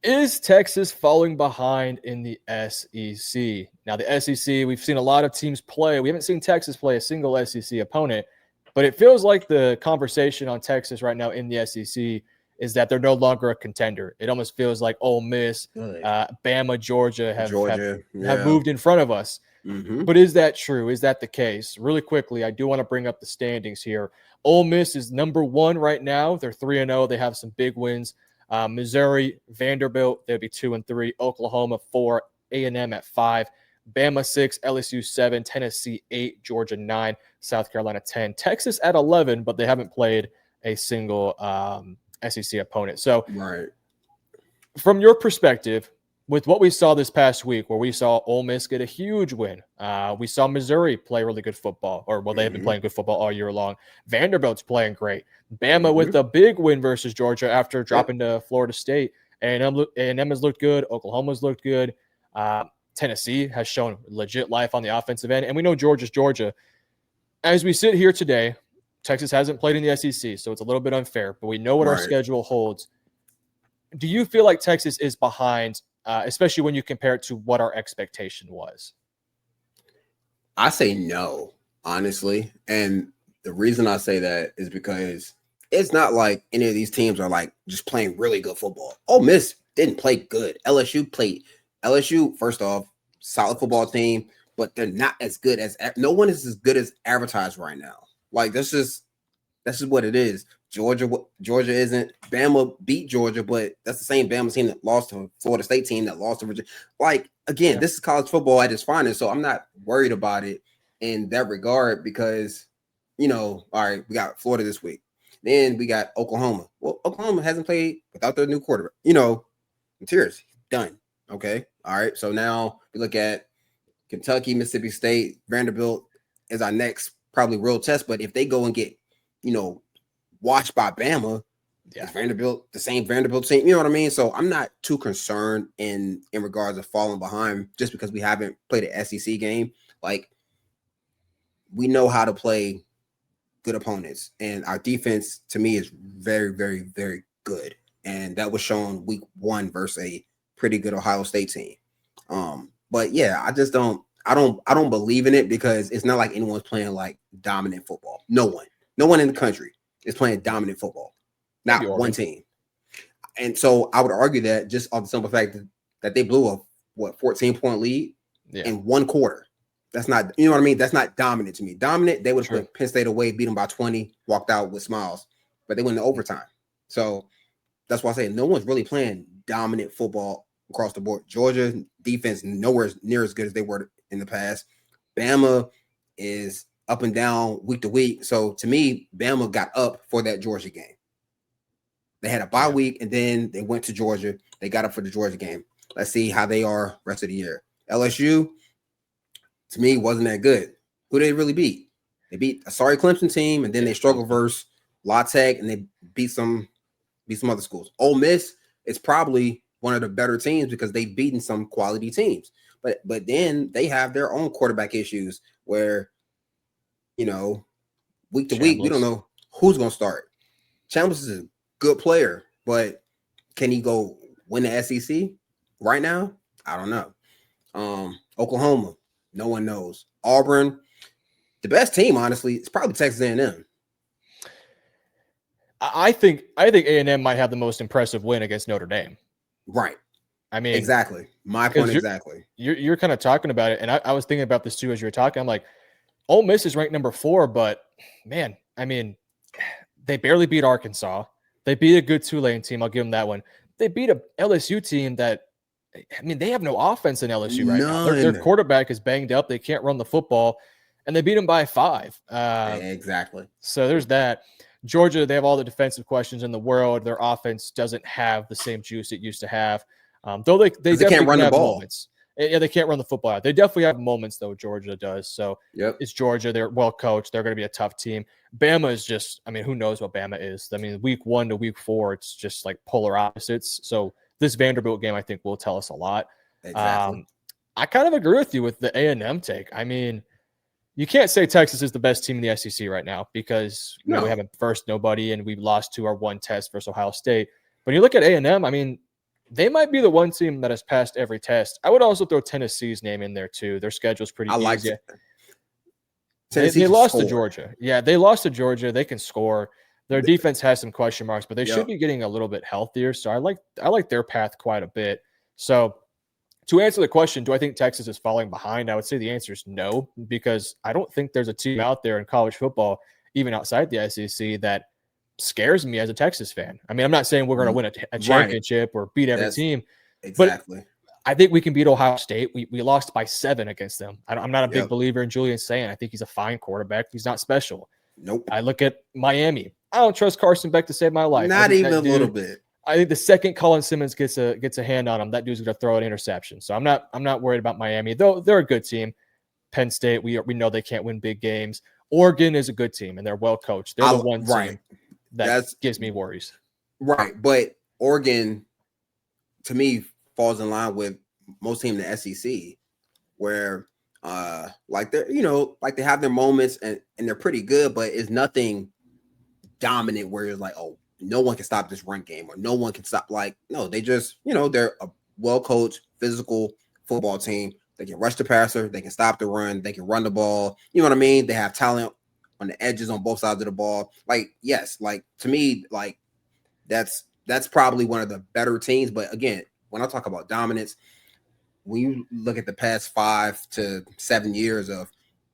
Is Texas falling behind in the SEC? Now, the SEC, we've seen a lot of teams play. We haven't seen Texas play a single SEC opponent, but it feels like the conversation on Texas right now in the SEC is that they're no longer a contender. It almost feels like Ole Miss, Bama, Georgia have yeah. moved in front of us. Mm-hmm. But is that true? Is that the case? Really quickly, I do want to bring up the standings here. Ole Miss is number 1 right now. They're 3-0. They have some big wins. Missouri, Vanderbilt, they'll be 2 and 3. Oklahoma 4, A&M at 5, Bama 6, LSU 7, Tennessee 8, Georgia 9, South Carolina 10, Texas at 11, but they haven't played a single SEC opponent. So, right. From your perspective, with what we saw this past week, where we saw Ole Miss get a huge win, we saw Missouri play really good football, they have been playing good football all year long. Vanderbilt's playing great. Bama with a big win versus Georgia after dropping to Florida State. A&M has looked good. Oklahoma's looked good. Tennessee has shown legit life on the offensive end, and we know Georgia's Georgia. As we sit here today, Texas hasn't played in the SEC, so it's a little bit unfair, but we know what our schedule holds. Do you feel like Texas is behind, especially when you compare it to what our expectation was? I say no, honestly. And the reason I say that is because it's not like any of these teams are like just playing really good football. Ole Miss didn't play good. LSU, first off, solid football team, but they're not as good as – no one is as good as advertised right now. Like, that's just what it is. Georgia isn't. Bama beat Georgia, but that's the same Bama team that lost to Florida State team that lost to Virginia. Like, again, this is college football at its finest, so I'm not worried about it in that regard because, all right, we got Florida this week. Then we got Oklahoma. Well, Oklahoma hasn't played without their new quarterback. Materials done. Okay, all right. So now we look at Kentucky, Mississippi State, Vanderbilt is our next probably real test. But if they go and get, watched by Bama, is Vanderbilt the same Vanderbilt team? You know what I mean? So I'm not too concerned in regards of falling behind just because we haven't played an SEC game. Like, we know how to play good opponents, and our defense to me is very, very, very good. And that was shown week 1 versus a pretty good Ohio State team. But yeah, I just don't believe in it because it's not like anyone's playing like dominant football. No one in the country is playing dominant football. Not one team. And so I would argue that just on the simple fact that they blew a 14-point lead in one quarter. That's not, you know what I mean? That's not dominant to me. Dominant, they would have put Penn State away, beat them by 20, walked out with smiles, but they went into overtime. So that's why I say no one's really playing dominant football across the board. Georgia defense nowhere near as good as they were in the past. Bama is up and down week to week. So to me, Bama got up for that Georgia game. They had a bye week, and then they went to Georgia. They got up for the Georgia game. Let's see how they are rest of the year. LSU, to me, wasn't that good. Who did they really beat? They beat a sorry Clemson team, and then they struggled versus La Tech, and they beat some other schools. Ole Miss is probably one of the better teams because they've beaten some quality teams. But then they have their own quarterback issues where, week to week, we don't know who's going to start. Chambliss is a good player, but can he go win the SEC right now? I don't know. Oklahoma, no one knows. Auburn, the best team, honestly, is probably Texas A&M. I think A&M might have the most impressive win against Notre Dame. Right. I mean, exactly. My point exactly. You're kind of talking about it, and I was thinking about this too as you were talking. I'm like, Ole Miss is ranked number 4, but man, I mean, they barely beat Arkansas. They beat a good Tulane team. I'll give them that one. They beat a LSU team that, I mean, they have no offense in LSU right now. Their quarterback is banged up. They can't run the football, and they beat them by 5. Exactly. So there's that. Georgia, they have all the defensive questions in the world. Their offense doesn't have the same juice it used to have. Though they definitely can't run the ball. Moments. Yeah, they can't run the football out. They definitely have moments, though, Georgia does. So it's Georgia. They're well coached. They're going to be a tough team. Bama is just, I mean, who knows what Bama is? I mean, week 1 to week 4, it's just like polar opposites. So this Vanderbilt game, I think, will tell us a lot. Exactly. I kind of agree with you with the A&M take. I mean, you can't say Texas is the best team in the SEC right now because we haven't versed nobody and we lost to our one test versus Ohio State. But you look at A&M, I mean, they might be the one team that has passed every test. I would also throw Tennessee's name in there too. Their schedule's pretty I like easy. Tennessee They can lost to score. Georgia. Yeah, they lost to Georgia. They can score. Their defense has some question marks, but they should Yep. be getting a little bit healthier. So I like their path quite a bit. So to answer the question, do I think Texas is falling behind? I would say the answer is no, because I don't think there's a team out there in college football, even outside the SEC, that scares me as a Texas fan. I mean, I'm not saying we're going to win a Right. championship or beat every That's team, but exactly. I think we can beat Ohio State. We lost by 7 against them. I'm not a big Yep. believer in Julian Sayin. I think he's a fine quarterback. He's not special. Nope. I look at Miami. I don't trust Carson Beck to save my life. Not even a little bit. I think the second Colin Simmons gets a hand on him, that dude's going to throw an interception. So I'm not worried about Miami, though they're a good team. Penn State, we know they can't win big games. Oregon is a good team, and they're well coached. They're the one team that gives me worries. Right, but Oregon, to me, falls in line with most teams in the SEC, where like they're like they have their moments and they're pretty good, but it's nothing dominant where it's like, oh, no one can stop this run game or no one can stop. Like, no, they just they're a well coached, physical football team. They can rush the passer, they can stop the run, they can run the ball. You know what I mean? They have talent on the edges on both sides of the ball. Like, yes, like to me, like that's probably one of the better teams. But again, when I talk about dominance, when you look at the past 5 to 7 years of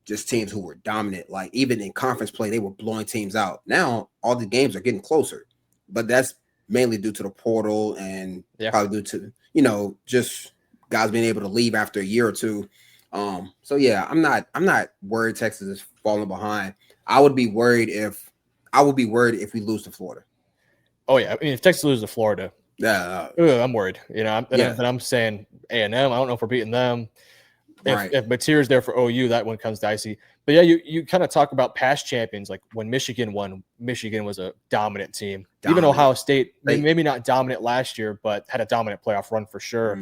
just teams who were dominant, like even in conference play, they were blowing teams out. Now all the games are getting closer, but that's mainly due to the portal and probably due to just guys being able to leave after a year or two. So yeah, I'm not worried Texas is falling behind. I would be worried if we lose to Florida. Oh yeah, I mean if Texas loses to Florida, I'm worried. I'm saying A&M. I don't know if we're beating them. If Mateer's there for OU, that one comes dicey. But yeah, you kind of talk about past champions, like when Michigan won. Michigan was a dominant team. Even Ohio State, maybe not dominant last year, but had a dominant playoff run for sure.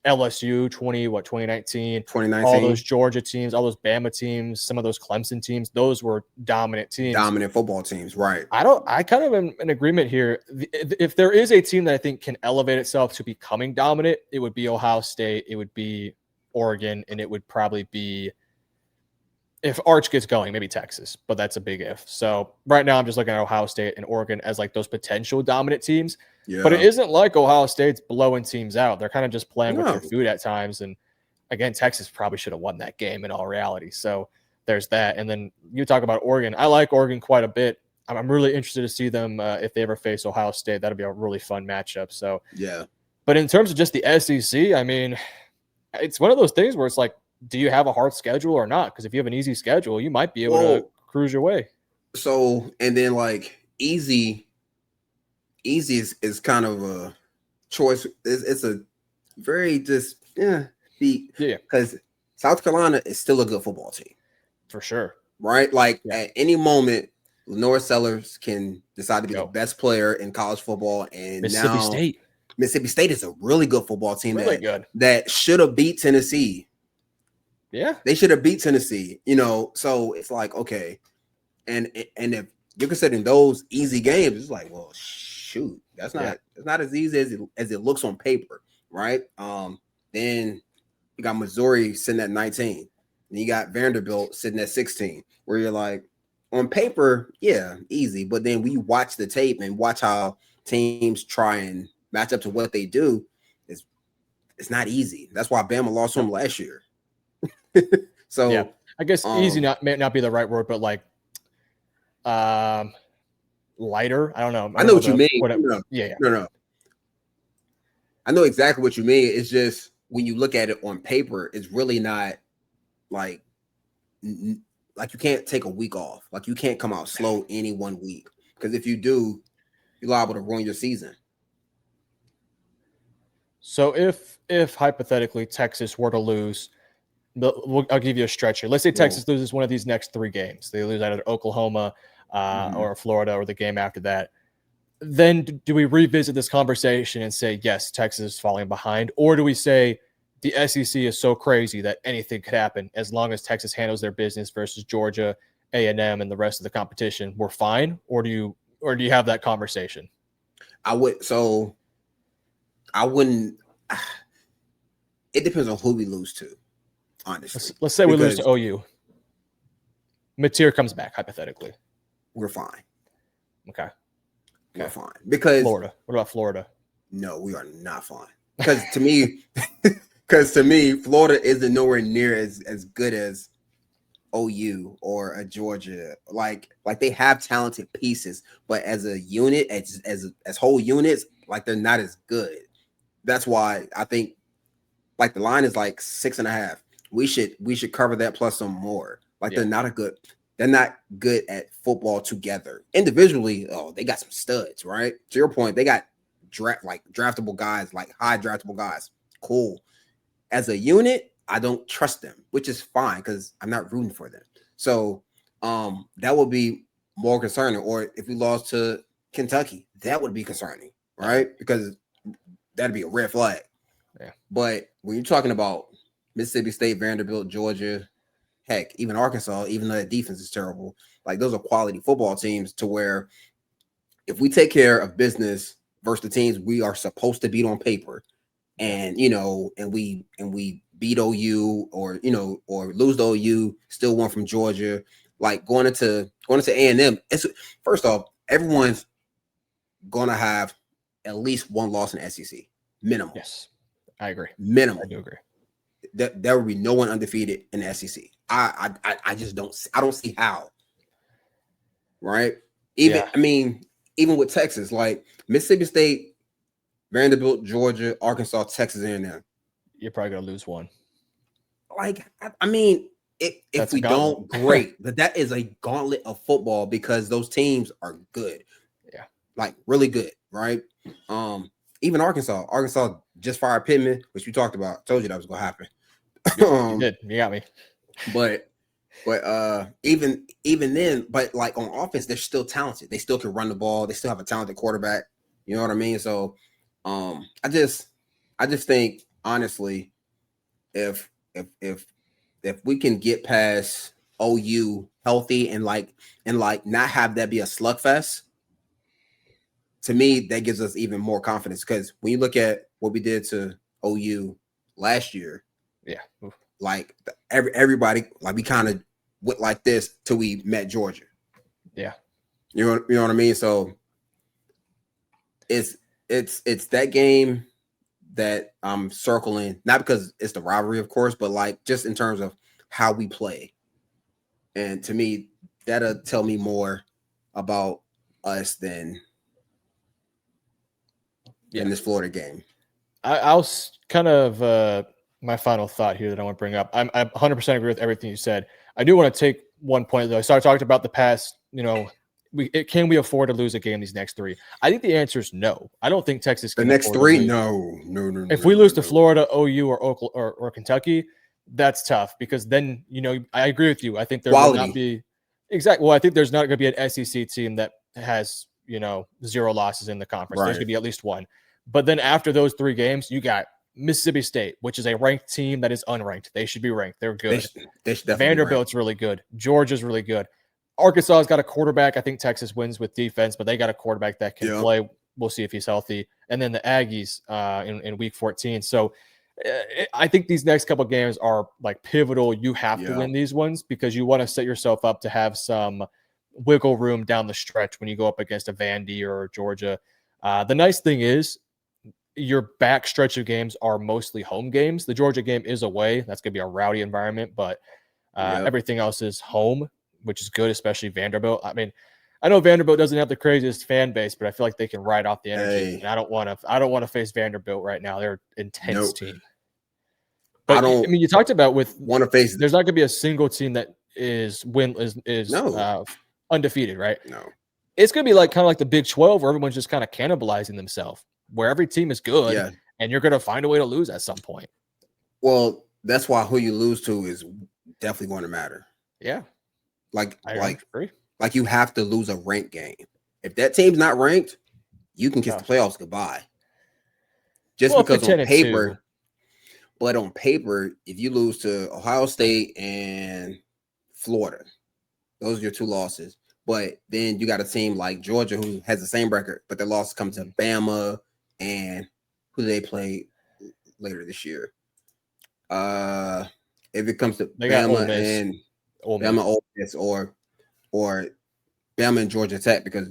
LSU 2019, all those Georgia teams, all those Bama teams, some of those Clemson teams, those were dominant teams, dominant football teams, right? I kind of am in agreement here. If there is a team that I think can elevate itself to becoming dominant, it would be Ohio State, it would be Oregon, and it would probably be, if Arch gets going, maybe Texas, but that's a big if. So right now I'm just looking at Ohio State and Oregon as like those potential dominant teams. Yeah. But it isn't like Ohio State's blowing teams out. They're kind of just playing with their food at times. And again, Texas probably should have won that game in all reality. So there's that. And then you talk about Oregon. I like Oregon quite a bit. I'm really interested to see them if they ever face Ohio State. That'll be a really fun matchup. So yeah. But in terms of just the SEC, I mean, it's one of those things where it's like, do you have a hard schedule or not? Because if you have an easy schedule, you might be able to cruise your way. So, and then like easy is kind of a choice. It's a very just because South Carolina is still a good football team for sure, right? Like at any moment, Lenore Sellers can decide to be the best player in college football, and Mississippi State is a really good football team. Really good. That should have beat Tennessee. Yeah, they should have beat Tennessee. So it's like okay, and if you're considering those easy games, it's like, well, shoot, it's not as easy as it looks on paper, right? Then you got Missouri sitting at 19, and you got Vanderbilt sitting at 16, where you're like, on paper, yeah, easy, but then we watch the tape and watch how teams try and match up to what they do. It's not easy. That's why Bama lost them last year. So yeah, I guess easy may not be the right word, but like lighter. I don't know. I know what you mean. No. I know exactly what you mean. It's just when you look at it on paper, it's really not like you can't take a week off. Like you can't come out slow any 1 week, because if you do, you're liable to ruin your season. So if hypothetically Texas were to lose, I'll give you a stretch here. Let's say Texas loses one of these next 3 games. They lose either Oklahoma or Florida or the game after that. Then do we revisit this conversation and say, yes, Texas is falling behind? Or do we say the SEC is so crazy that anything could happen as long as Texas handles their business versus Georgia, A&M, and the rest of the competition? We're fine? Or do you have that conversation? I would. So I wouldn't. It depends on who we lose to, honestly. Let's say we lose to Because OU. Mateer comes back, hypothetically. we're fine. Okay. We're fine. Because Florida. What about Florida? no, we are not fine. Because to me, Florida isn't nowhere near as good as OU or a Georgia. Like they have talented pieces, but as a unit, as whole units, like they're not as good. That's why I think like the line is like 6.5. We should cover that plus some more. Like they're not good at football together. Individually, oh, they got some studs, right? To your point, they got draftable guys, like high draftable guys. Cool. As a unit, I don't trust them, which is fine because I'm not rooting for them. So that would be more concerning. Or if we lost to Kentucky, that would be concerning, right? Because that'd be a red flag. Yeah. But when you're talking about Mississippi State, Vanderbilt, Georgia, heck, even Arkansas, even though that defense is terrible, like those are quality football teams to where if we take care of business versus the teams we are supposed to beat on paper, and and we beat OU or lose to OU, still won from Georgia, like going into A&M, it's first off, everyone's gonna have at least one loss in SEC minimum. Yes, I agree. Minimum. I do agree. There will be no one undefeated in the SEC. I just don't see how. Right? I mean, even with Texas, like Mississippi State, Vanderbilt, Georgia, Arkansas, Texas, A&M. You're probably gonna lose one. Like, I mean, if we don't, great. But that is a gauntlet of football because those teams are good. Yeah, like really good, right? Even Arkansas just fired Pittman, which we talked about. Told you that was gonna happen. You did. You got me. But even then, but like on offense, they're still talented. They still can run the ball. They still have a talented quarterback. You know what I mean? So, I just think honestly, if we can get past OU healthy and not have that be a slugfest, to me that gives us even more confidence. Because when you look at what we did to OU last year, like everybody, like we kind of went like this till we met Georgia. Yeah, you know what I mean. So it's that game that I'm circling, not because it's the rivalry, of course, but like just in terms of how we play. And to me, that'll tell me more about us than this Florida game. I'll kind of my final thought here that I want to bring up. I 100% agree with everything you said. I do want to take one point though. So I talked about the past. Can we afford to lose a game these next three? I think the answer is no. I don't think Texas can. The next three, no. If we lose to Florida, OU, or Kentucky, that's tough because then I agree with you. I think there will not be exactly. Well, I think there's not going to be an SEC team that has 0 losses in the conference. Right. There's going to be at least one. But then after those 3 games, you got Mississippi State, which is a ranked team that is unranked. They should be ranked. They're good. They should Vanderbilt's really good. Georgia's really good. Arkansas's got a quarterback. I think Texas wins with defense, but they got a quarterback that can play. We'll see if he's healthy. And then the Aggies in week 14. So I think these next couple of games are like pivotal. You have to win these ones because you want to set yourself up to have some wiggle room down the stretch when you go up against a Vandy or Georgia. The nice thing is your back stretch of games are mostly home games. The Georgia game is away. That's going to be a rowdy environment, but everything else is home, which is good, especially Vanderbilt. I mean, I know Vanderbilt doesn't have the craziest fan base, but I feel like they can ride off the energy. And I don't want to face Vanderbilt right now. They're an intense team. But I mean, you talked about want to face. There's not going to be a single team that is undefeated, right? No. It's going to be like kind of like the Big 12 where everyone's just kind of cannibalizing themselves, where every team is good and you're going to find a way to lose at some point. Well, that's why who you lose to is definitely going to matter. Yeah. Like you have to lose a ranked game. If that team's not ranked, you can kiss the playoffs goodbye. Because on paper, but on paper, if you lose to Ohio State and Florida, those are your 2 losses. But then you got a team like Georgia who has the same record, but their losses come to Bama and who they play later this year. If it comes to They got Ole Bama Miss. and Ole Bama, Miss. Ole Miss, or Bama and Georgia Tech, because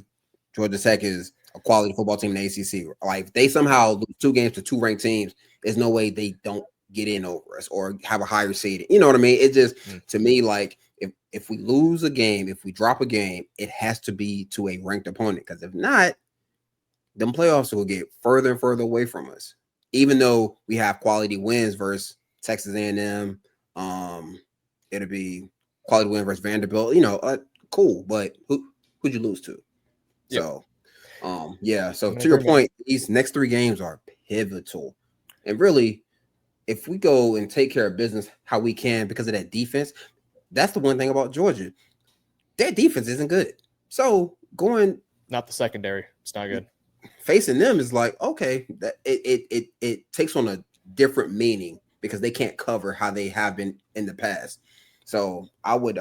Georgia Tech is a quality football team in the ACC. Like if they somehow lose 2 games to 2 ranked teams, there's no way they don't get in over us or have a higher seed. You know what I mean? It just to me, like if we lose a game, if we drop a game, it has to be to a ranked opponent, because if not, them playoffs will get further and further away from us. Even though we have quality wins versus Texas A&M, it'll be quality win versus Vanderbilt. You know, cool, but who'd you lose to? Yep. So, yeah. So to your point, these next 3 games are pivotal, and really, if we go and take care of business how we can because of that defense, that's the one thing about Georgia. Their defense isn't good. So not the secondary. It's not good. Facing them is like, okay, that it takes on a different meaning because they can't cover how they have been in the past. So I would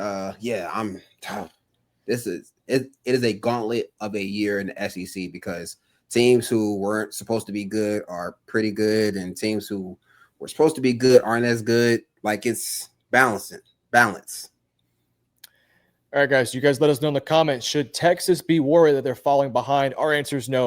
it is a gauntlet of a year in the SEC, because teams who weren't supposed to be good are pretty good, and teams who were supposed to be good aren't as good. Like, it's balance. All right, guys, you guys let us know in the comments, should Texas be worried that they're falling behind? Our answer is no.